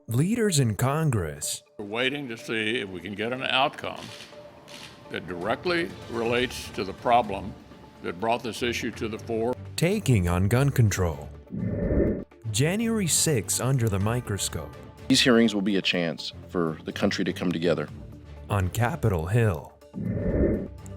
Leaders in Congress, We're waiting to see if we can get an outcome that directly relates to the problem that brought this issue to the fore. taking on gun control. January 6 under the microscope These hearings will be a chance for the country to come together. on Capitol Hill.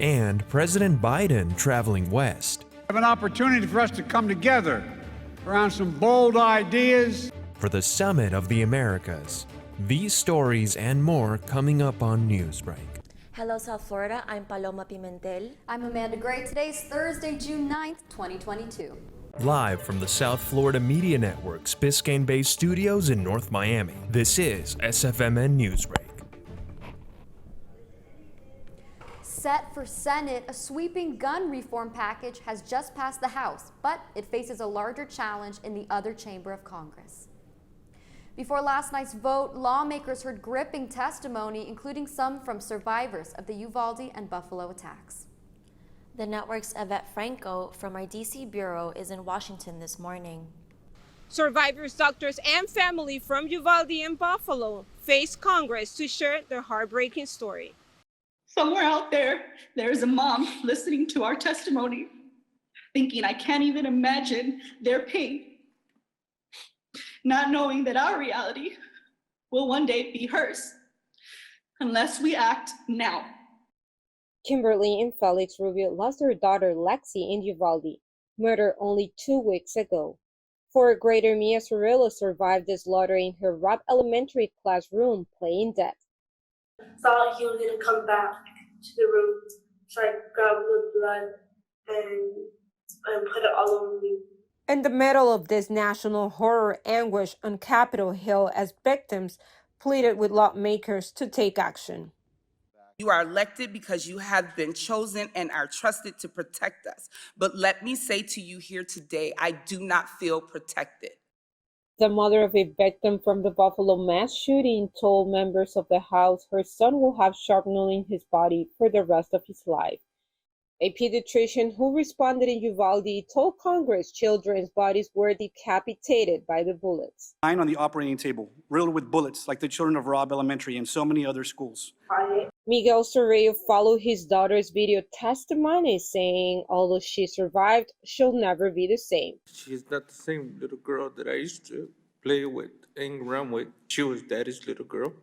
And President Biden traveling west Have an opportunity for us to come together around some bold ideas. for the Summit of the Americas. These stories and more coming up on Newsbreak. Hello, South Florida. I'm Paloma Pimentel. I'm Amanda Gray. Today's Thursday, June 9th, 2022. Live from the South Florida Media Network's Biscayne-based studios in North Miami, this is SFMN Newsbreak. Set for Senate, a sweeping gun reform package has just passed the House, but it faces a larger challenge in the other chamber of Congress. Before last night's vote, lawmakers heard gripping testimony, including some from survivors of the Uvalde and Buffalo attacks. The network's Yvette Franco from our DC bureau is in Washington this morning. Survivors, doctors, and family from Uvalde and Buffalo face Congress to share their heartbreaking story. Somewhere out there, there's a mom listening to our testimony, thinking, I can't even imagine their pain, not knowing that our reality will one day be hers, unless we act now. Kimberly and Felix Rubio lost their daughter Lexi in Uvalde, murdered only 2 weeks ago. Fourth grader Mia Cirillo survived the slaughter in her Robb Elementary classroom playing dead. Thought he was gonna come back to the room, so I grabbed the blood and put it all over me. In the middle of this national horror anguish on Capitol Hill, as victims pleaded with lawmakers to take action. You are elected because you have been chosen and are trusted to protect us. But let me say to you here today, I do not feel protected. The mother of a victim from the Buffalo mass shooting told members of the House her son will have shrapnel in his body for the rest of his life. A pediatrician who responded in Uvalde told Congress children's bodies were decapitated by the bullets. 9 on the operating table, riddled with bullets, like the children of Robb Elementary and so many other schools. Miguel Sorrello followed his daughter's video testimony, saying although she survived, she'll never be the same. She's not the same little girl that I used to play with and run with. She was daddy's little girl.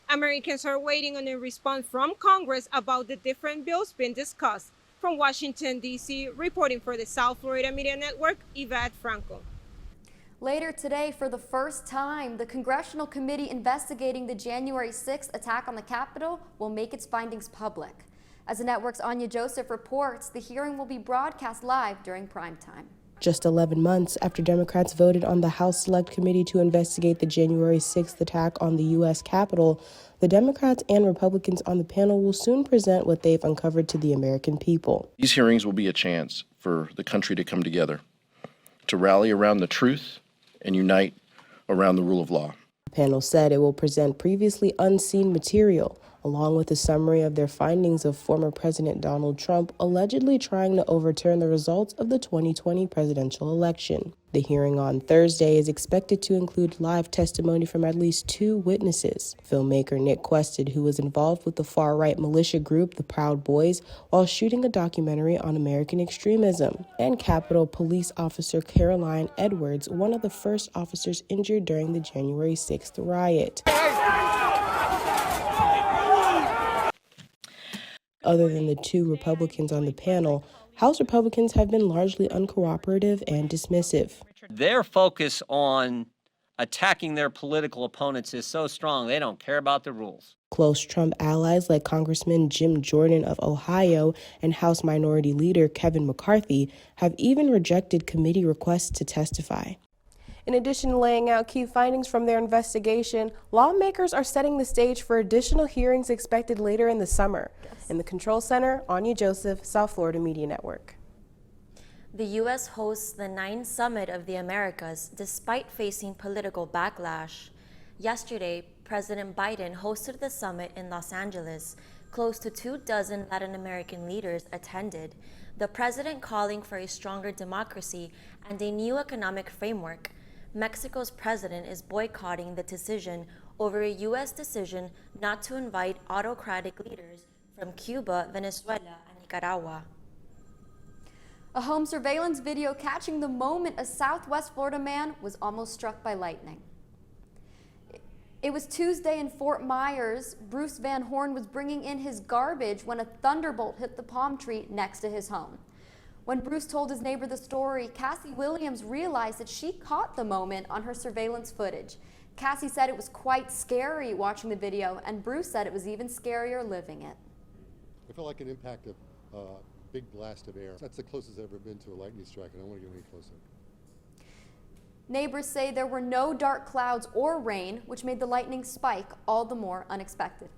Americans are waiting on a response from Congress about the different bills being discussed. From Washington, D.C., reporting for the South Florida Media Network, Yvette Franco. Later today, for the first time, the Congressional Committee investigating the January 6th attack on the Capitol will make its findings public. As the network's Anya Joseph reports, the hearing will be broadcast live during prime time. Just 11 months after Democrats voted on the House Select Committee to investigate the January 6th attack on the U.S. Capitol, the Democrats and Republicans on the panel will soon present what they've uncovered to the American people. These hearings will be a chance for the country to come together, to rally around the truth and unite around the rule of law. The panel said it will present previously unseen material, along with a summary of their findings of former President Donald Trump allegedly trying to overturn the results of the 2020 presidential election. The hearing on Thursday is expected to include live testimony from at least 2 witnesses. Filmmaker Nick Quested, who was involved with the far-right militia group The Proud Boys while shooting a documentary on American extremism, and Capitol Police Officer Caroline Edwards, one of the first officers injured during the January 6th riot. Other than the 2 Republicans on the panel, House Republicans have been largely uncooperative and dismissive. Their focus on attacking their political opponents is so strong, they don't care about the rules. Close Trump allies like Congressman Jim Jordan of Ohio and House Minority Leader Kevin McCarthy have even rejected committee requests to testify. In addition to laying out key findings from their investigation, lawmakers are setting the stage for additional hearings expected later in the summer. In the Control Center, Anya Joseph, South Florida Media Network. The U.S. hosts the 9th Summit of the Americas despite facing political backlash. Yesterday, President Biden hosted the summit in Los Angeles. Close to 24 Latin American leaders attended, the president calling for a stronger democracy and a new economic framework. Mexico's president is boycotting the decision over a U.S. decision not to invite autocratic leaders from Cuba, Venezuela, and Nicaragua. A home surveillance video catching the moment a Southwest Florida man was almost struck by lightning. It was Tuesday in Fort Myers. Bruce Van Horn was bringing in his garbage when a thunderbolt hit the palm tree next to his home. When Bruce told his neighbor the story, Cassie Williams realized that she caught the moment on her surveillance footage. Cassie said it was quite scary watching the video, and Bruce said it was even scarier living it. It felt like an impact of a big blast of air. That's the closest I've ever been to a lightning strike, and I don't want to get any closer. Neighbors say there were no dark clouds or rain, which made the lightning spike all the more unexpected.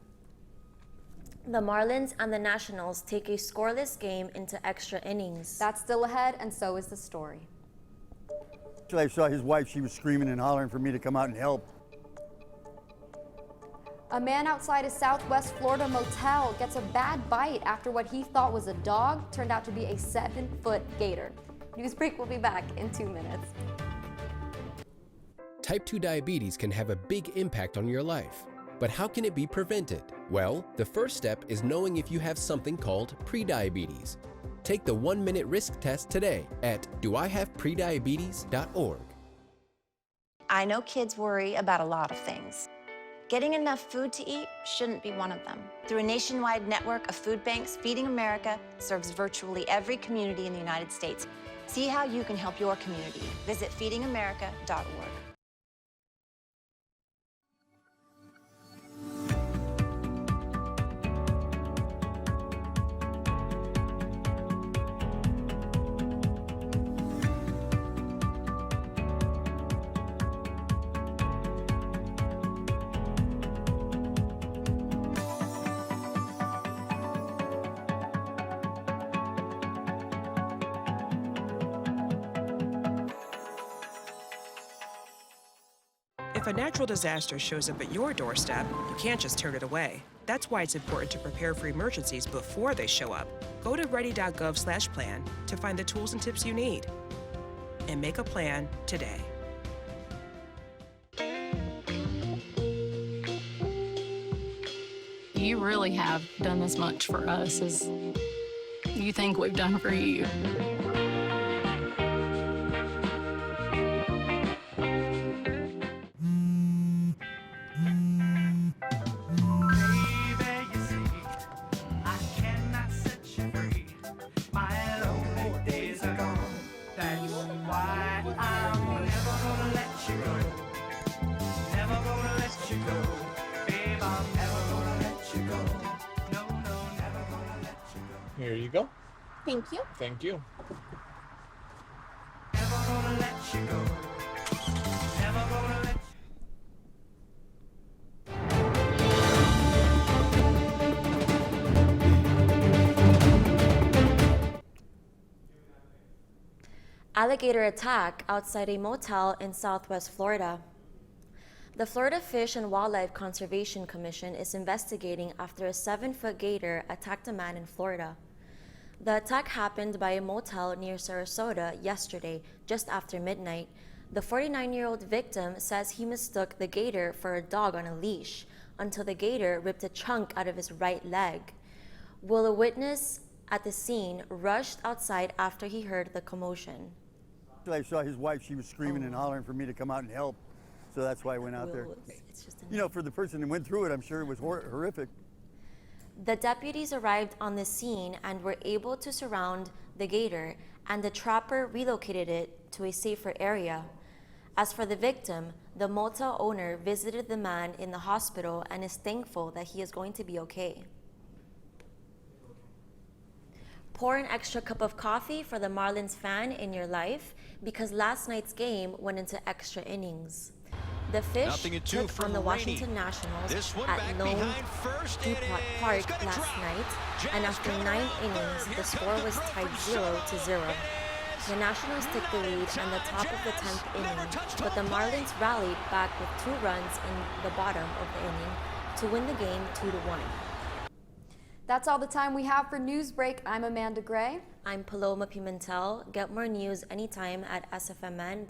The Marlins and the Nationals take a scoreless game into extra innings. That's still ahead, and so is the story. I saw his wife. She was screaming and hollering for me to come out and help. A man outside a Southwest Florida motel gets a bad bite after what he thought was a dog turned out to be a 7-foot gator. Newsbreak will be back in 2 minutes. Type 2 diabetes can have a big impact on your life. But how can it be prevented? Well, the first step is knowing if you have something called prediabetes. Take the 1-minute risk test today at doihaveprediabetes.org. I know kids worry about a lot of things. Getting enough food to eat shouldn't be one of them. Through a nationwide network of food banks, Feeding America serves virtually every community in the United States. See how you can help your community. Visit feedingamerica.org. If a natural disaster shows up at your doorstep, you can't just turn it away. That's why it's important to prepare for emergencies before they show up. Go to ready.gov/plan to find the tools and tips you need. And make a plan today. You really have done as much for us as you think we've done for you. Here you go. Thank you. Thank you. Alligator attack outside a motel in Southwest Florida. The Florida Fish and Wildlife Conservation Commission is investigating after a 7-foot gator attacked a man in Florida. The attack happened by a motel near Sarasota yesterday, just after midnight. The 49-year-old victim says he mistook the gator for a dog on a leash until the gator ripped a chunk out of his right leg. Will a witness at the scene rushed outside after he heard the commotion. I saw his wife. She was screaming and hollering for me to come out and help. So that's why I went out there. You know, for the person that went through it, I'm sure it was horrific. The deputies arrived on the scene and were able to surround the gator, and the trapper relocated it to a safer area. As for the victim, the motel owner visited the man in the hospital and is thankful that he is going to be okay. Pour an extra cup of coffee for the Marlins fan in your life because last night's game went into extra innings. The Fish took on the Washington Nationals at Lone Depot Park last night, and after 9 innings, the score was tied 0-0. The Nationals took the lead in the top of the 10th inning, but the Marlins rallied back with 2 runs in the bottom of the inning to win the game 2-1. That's all the time we have for Newsbreak. I'm Amanda Gray. I'm Paloma Pimentel. Get more news anytime at sfmn.fiu.edu.